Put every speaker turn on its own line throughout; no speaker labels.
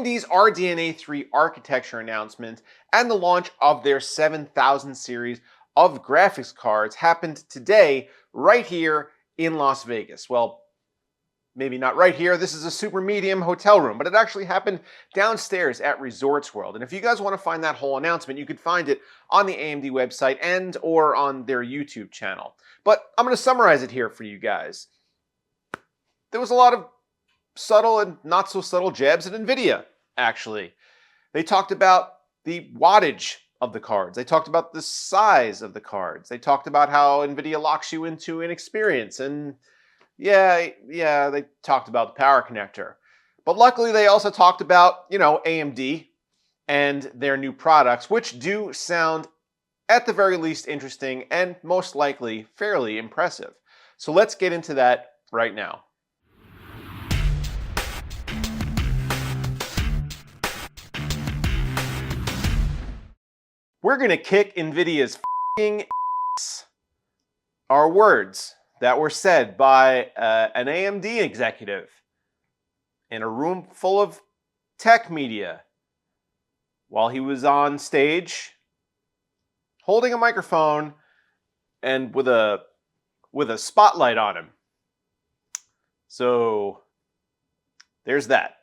AMD's RDNA 3 architecture announcement and the launch of their 7000 series of graphics cards happened today right here in Las Vegas. Well, maybe not right here. This is a super medium hotel room, but it actually happened downstairs at Resorts World. And if you guys want to find that whole announcement, you could find it on the AMD website and or on their YouTube channel. But I'm going to summarize it here for you guys. There was a lot of subtle and not so subtle jabs at NVIDIA, actually. They talked about the wattage of the cards. They talked about the size of the cards. They talked about how NVIDIA locks you into an experience. And yeah, they talked about the power connector. But luckily, they also talked about, AMD and their new products, which do sound, at the very least, interesting and most likely fairly impressive. So let's get into that right now. We're going to kick NVIDIA's f***ing ass. Our words that were said by an AMD executive in a room full of tech media while he was on stage holding a microphone and with a spotlight on him. So there's that.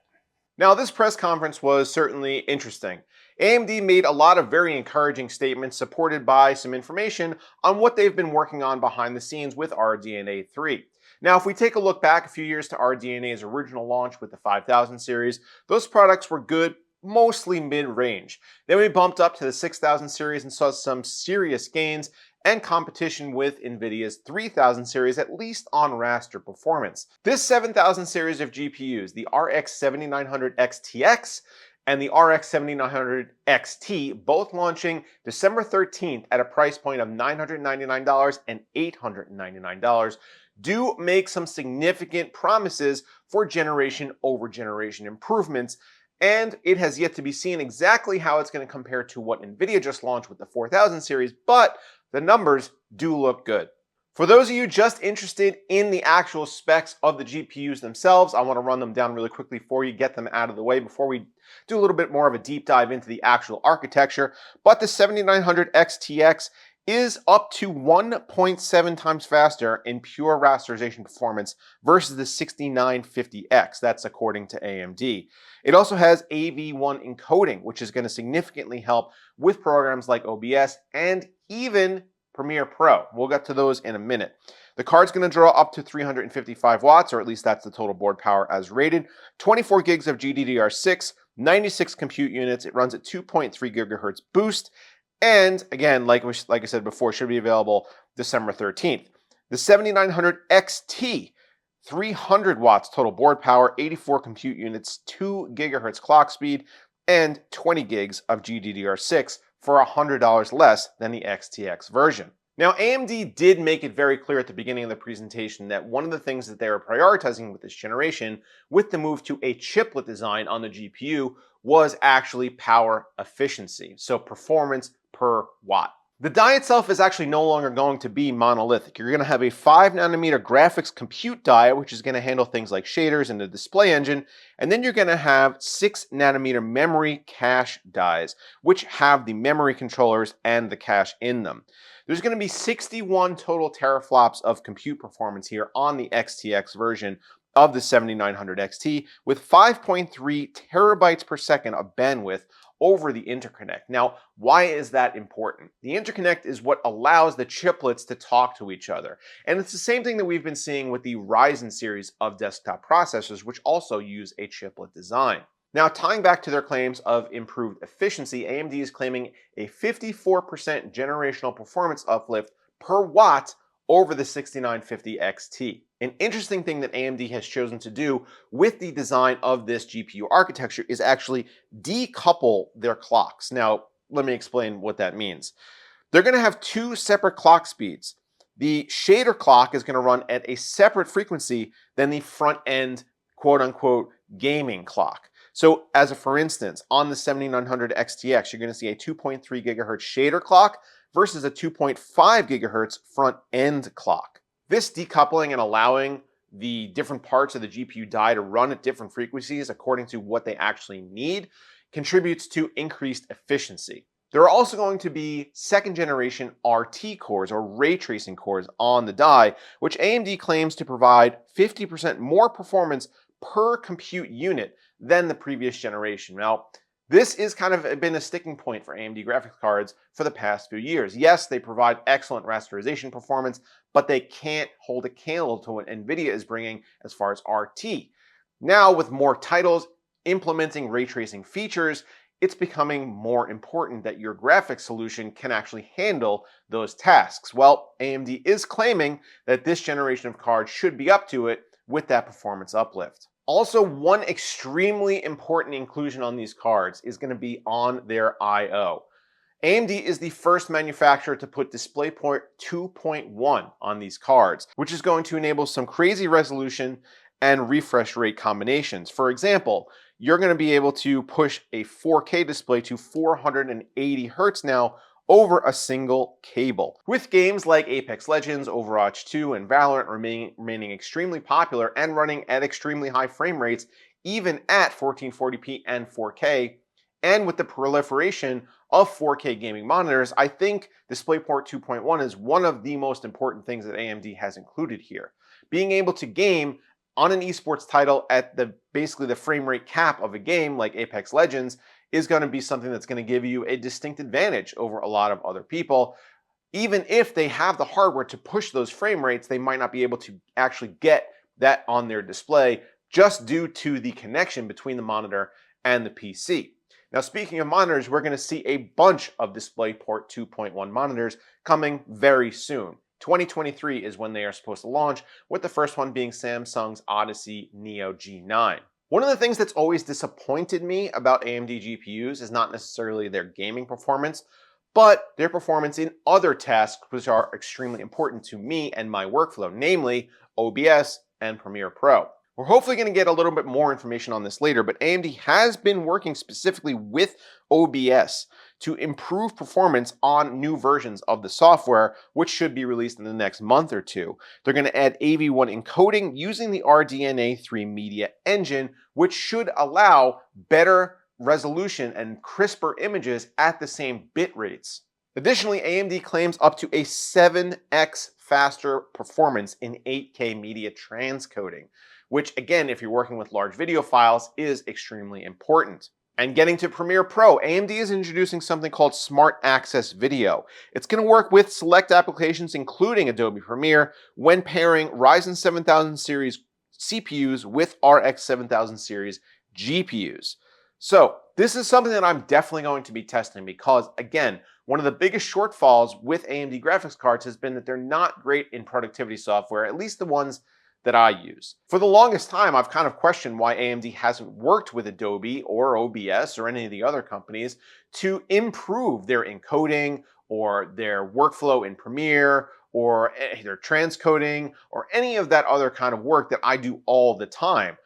Now, this press conference was certainly interesting. AMD made a lot of very encouraging statements supported by some information on what they've been working on behind the scenes with RDNA 3. Now, if we take a look back a few years to RDNA's original launch with the 5000 series, those products were good, mostly mid-range. Then we bumped up to the 6000 series and saw some serious gains and competition with NVIDIA's 3000 series, at least on raster performance. This 7000 series of GPUs, the RX 7900 XTX and the RX 7900 XT, both launching December 13th at a price point of $999 and $899, do make some significant promises for generation over generation improvements. And it has yet to be seen exactly how it's going to compare to what NVIDIA just launched with the 4000 series, but the numbers do look good. For those of you just interested in the actual specs of the GPUs themselves, I want to run them down really quickly for you, get them out of the way before we do a little bit more of a deep dive into the actual architecture. But the 7900 XTX is up to 1.7 times faster in pure rasterization performance versus the 6950X. That's according to AMD. It also has AV1 encoding, which is going to significantly help with programs like OBS and even Premiere Pro. We'll get to those in a minute. The card's going to draw up to 355 watts, or at least that's the total board power as rated. 24 gigs of GDDR6, 96 compute units. It runs at 2.3 gigahertz boost. And again, like I said before, should be available December 13th. The 7900 XT, 300 watts total board power, 84 compute units, 2 gigahertz clock speed, and 20 gigs of GDDR6 for $100 less than the XTX version. Now, AMD did make it very clear at the beginning of the presentation that one of the things that they were prioritizing with this generation, with the move to a chiplet design on the GPU, was actually power efficiency, so performance per watt. The die itself is actually no longer going to be monolithic. You're going to have a 5 nanometer graphics compute die, which is going to handle things like shaders and the display engine, and then you're going to have 6 nanometer memory cache dies, which have the memory controllers and the cache in them. There's going to be 61 total teraflops of compute performance here on the XTX version of the 7900 XT, with 5.3 terabytes per second of bandwidth over the interconnect. Now, why is that important? The interconnect is what allows the chiplets to talk to each other. And it's the same thing that we've been seeing with the Ryzen series of desktop processors, which also use a chiplet design. Now, tying back to their claims of improved efficiency, AMD is claiming a 54% generational performance uplift per watt over the 6950 XT. An interesting thing that AMD has chosen to do with the design of this GPU architecture is actually decouple their clocks. Now, let me explain what that means. They're going to have 2 separate clock speeds. The shader clock is going to run at a separate frequency than the front-end, quote-unquote, gaming clock. So, for instance, on the 7900 XTX, you're going to see a 2.3 gigahertz shader clock versus a 2.5 gigahertz front-end clock. This decoupling and allowing the different parts of the GPU die to run at different frequencies according to what they actually need contributes to increased efficiency. There are also going to be second generation RT cores or ray tracing cores on the die, which AMD claims to provide 50% more performance per compute unit than the previous generation. Now, this is kind of been a sticking point for AMD graphics cards for the past few years. Yes, they provide excellent rasterization performance, but they can't hold a candle to what NVIDIA is bringing as far as RT. Now, with more titles implementing ray tracing features, it's becoming more important that your graphics solution can actually handle those tasks. Well, AMD is claiming that this generation of cards should be up to it with that performance uplift. Also, one extremely important inclusion on these cards is going to be on their I/O. AMD is the first manufacturer to put DisplayPort 2.1 on these cards, which is going to enable some crazy resolution and refresh rate combinations. For example, you're going to be able to push a 4K display to 480 Hz now over a single cable. With games like Apex Legends, Overwatch 2, and Valorant remaining extremely popular and running at extremely high frame rates, even at 1440p and 4K, and with the proliferation of 4K gaming monitors, I think DisplayPort 2.1 is one of the most important things that AMD has included here. Being able to game on an esports title at basically the frame rate cap of a game like Apex Legends is going to be something that's going to give you a distinct advantage over a lot of other people. Even if they have the hardware to push those frame rates, they might not be able to actually get that on their display just due to the connection between the monitor and the PC. Now, speaking of monitors, we're going to see a bunch of DisplayPort 2.1 monitors coming very soon. 2023 is when they are supposed to launch, with the first one being Samsung's Odyssey Neo G9. One of the things that's always disappointed me about AMD GPUs is not necessarily their gaming performance, but their performance in other tasks which are extremely important to me and my workflow, namely OBS and Premiere Pro. We're hopefully going to get a little bit more information on this later, but AMD has been working specifically with OBS to improve performance on new versions of the software, which should be released in the next month or two. They're going to add AV1 encoding using the RDNA 3 media engine, which should allow better resolution and crisper images at the same bit rates. Additionally, AMD claims up to a 7x faster performance in 8K media transcoding, which again, if you're working with large video files, is extremely important. And getting to Premiere Pro, AMD is introducing something called Smart Access Video. It's going to work with select applications, including Adobe Premiere, when pairing Ryzen 7000 series CPUs with RX 7000 series GPUs. So this is something that I'm definitely going to be testing because, again, one of the biggest shortfalls with AMD graphics cards has been that they're not great in productivity software, at least the ones that I use. For the longest time, I've kind of questioned why AMD hasn't worked with Adobe or OBS or any of the other companies to improve their encoding or their workflow in Premiere or their transcoding or any of that other kind of work that I do all the time.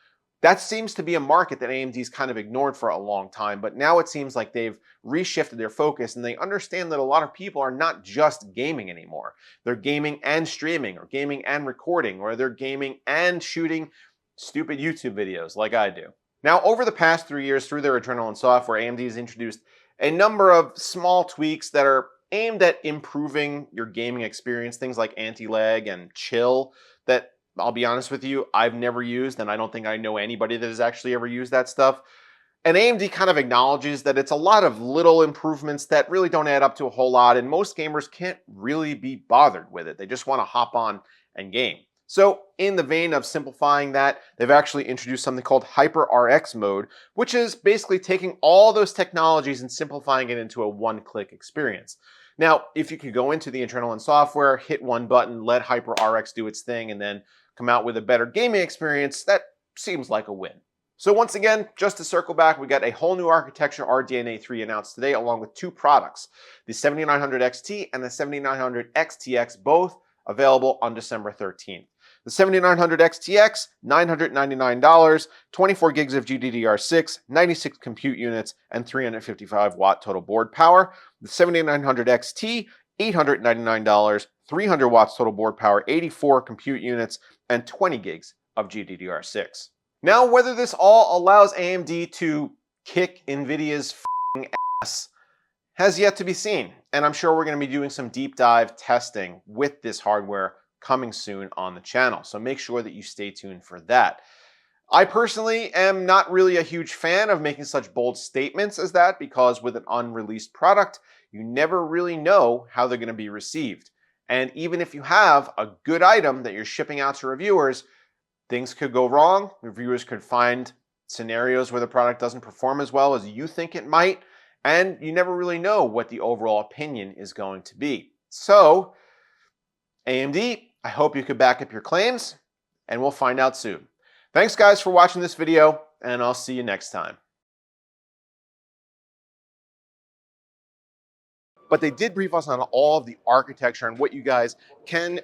That seems to be a market that AMD's kind of ignored for a long time, but now it seems like they've reshifted their focus and they understand that a lot of people are not just gaming anymore. They're gaming and streaming, or gaming and recording, or they're gaming and shooting stupid YouTube videos like I do. Now, over the past 3 years through their Adrenalin software, AMD has introduced a number of small tweaks that are aimed at improving your gaming experience, things like anti-lag and chill that, I'll be honest with you, I've never used, and I don't think I know anybody that has actually ever used that stuff. And AMD kind of acknowledges that it's a lot of little improvements that really don't add up to a whole lot, and most gamers can't really be bothered with it. They just want to hop on and game. So in the vein of simplifying that, they've actually introduced something called HyperRX mode, which is basically taking all those technologies and simplifying it into a one-click experience. Now, if you could go into the Adrenalin software, hit one button, let HyperRX do its thing, and then come out with a better gaming experience, that seems like a win. So once again, just to circle back, we got a whole new architecture RDNA 3 announced today, along with two products, the 7900 XT and the 7900 XTX, both available on December 13th. The 7900 XTX, $999, 24 gigs of GDDR6, 96 compute units, and 355 watt total board power. The 7900 XT $899, 300 watts total board power, 84 compute units, and 20 gigs of GDDR6. Now, whether this all allows AMD to kick NVIDIA's ass has yet to be seen, and I'm sure we're going to be doing some deep dive testing with this hardware coming soon on the channel, so make sure that you stay tuned for that. I personally am not really a huge fan of making such bold statements as that, because with an unreleased product, you never really know how they're going to be received. And even if you have a good item that you're shipping out to reviewers, things could go wrong. Reviewers could find scenarios where the product doesn't perform as well as you think it might, and you never really know what the overall opinion is going to be. So, AMD, I hope you could back up your claims, and we'll find out soon. Thanks guys for watching this video, and I'll see you next time. But they did brief us on all of the architecture and what you guys can